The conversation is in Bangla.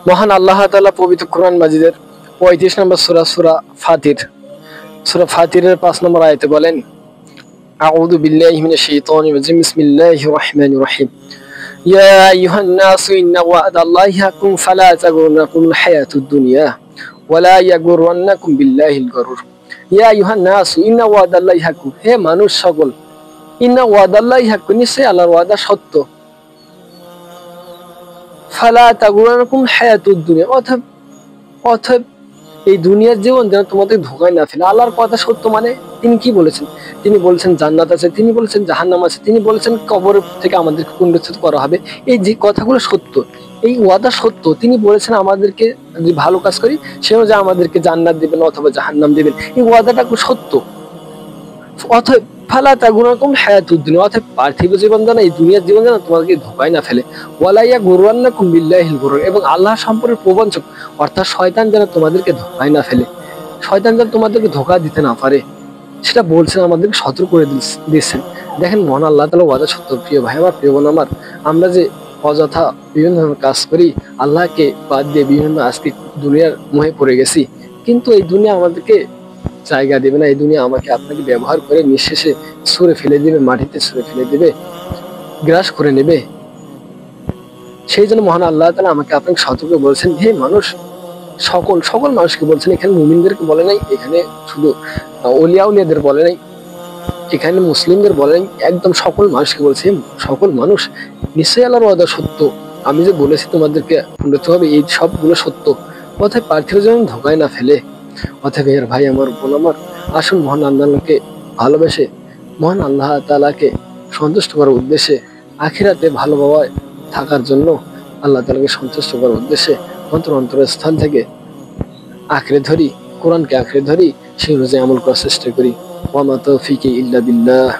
মহান আল্লাহ তাআলা পবিত্র কোরআন মাজিদের 35 নম্বর সূরা সূরা ফাতিরের 5 নম্বর আয়াতে বলেন, আউযু বিল্লাহি মিনাশ শাইতানির রাজিম, বিসমিল্লাহির রহমানির রহিম, ইয়া আইয়ুহান নাসু ইন্না ওয়া'দাল্লাহি হাক্কুন ফালা তাগুররাকুমুল হায়াতুদ দুনিয়া ওয়ালা ইয়াগুররান্নাকুম বিল্লাহিল গরুর। ইয়া আইয়ুহান নাসু ইন্না ওয়া'দাল্লাহি হাক্কুন, হে মানুষ সকল, ইন্না ওয়া'দাল্লাহি হাক্কুন, নিশ্চয়ই আল্লাহর ওয়াদা সত্য, ফালা তাগুররাকুম হায়াতুদ দুনিয়া, অতএব এই দুনিয়ার জীবন যেন তোমাদের ধোঁকায় না ফেলে। আল্লাহর কথা সত্য মানে তিনি কি বলেছেন? তিনি বলেছেন জান্নাত আছে, তিনি বলেছেন জাহান্নাম আছে, তিনি বলেছেন কবর থেকে আমাদেরকে পুনরুত্থিত করা হবে। এই যে কথাগুলো সত্য, এই ওয়াদা সত্য। তিনি বলেছেন আমাদেরকে যদি ভালো কাজ করি সে অনুযায়ী আমাদেরকে জান্নাত দিবেন অথবা জাহান্নাম দিবেন। এই ওয়াদাটা সত্য। অতএব ফালা তাগুররাকুম হায়াতুদ দুনিয়া, অতএব পার্থিব জীবন যেন, এই দুনিয়ার জীবন যেন তোমাদেরকে ধোঁকায় না ফেলে। ওয়ালা ইয়াগুররান্নাকুম বিল্লাহিল গরুর, এবং আল্লাহ সম্পর্কে প্রবঞ্চক অর্থাৎ শয়তান যেন তোমাদেরকে ধোঁকায় না ফেলে, শয়তান যেন তোমাদেরকে ধোঁকা দিতে না পারে, সেটা বলছেন, আমাদেরকে সতর্ক করে দিচ্ছেন। দেখেন মহান আল্লাহ তাআলা ওয়াদা সত্য। প্রিয় ভাই আমার, প্রিয় বোন আমার, আমরা যে অযথা বিভিন্ন ধরনের কাজ করি, আল্লাহকে বাদ দিয়ে বিভিন্ন আজকে দুনিয়ার মোহে পড়ে গেছি, কিন্তু এই দুনিয়া আমাদেরকে জায়গা দেবে না। এই দুনিয়া আমাকে আপনাকে ব্যবহার করে নিঃশেষে ছুঁড়ে ফেলে দিবে, মাটিতে ছুঁড়ে ফেলে দিবে, গ্রাস করে নেবে। সেই জন্য মহান আল্লাহ তাআলা আমাকে আপনাকে সতর্ক বলছেন, হে মানুষ, সকল মানুষকে বলছেন। এখানে মুমিনদেরকে বলে নাই, এখানে শুধু ওলিয়া উলিয়াদের বলে নাই, এখানে মুসলিমদের বলে নাই, একদম সকল মানুষকে বলছে, সকল মানুষ, নিশ্চয়ই আল্লাহর ওয়াদা সত্য। আমি যে বলেছি তোমাদেরকে পুনরুত্থিত হবে, এই সবগুলো সত্য। অতএব পার্থিব জীবন ধোঁকায় না ফেলে, অতএব এর ভাই আমার, বোন আমার, আসুন মহান আল্লাহকে ভালোবেসে, মহান আল্লাহ তাআলাকে সন্তুষ্ট করার উদ্দেশ্যে, আখিরাতে ভালোভাবে থাকার জন্য, আল্লাহ তাআলাকে সন্তুষ্ট করার উদ্দেশ্যে অন্তরের স্থান থেকে আঁকড়ে ধরি, কোরআনকে আঁকড়ে ধরি, সেই অনুযায়ী আমল করার চেষ্টা করি। ওয়া মা তাওফীকি ইল্লা বিল্লাহ।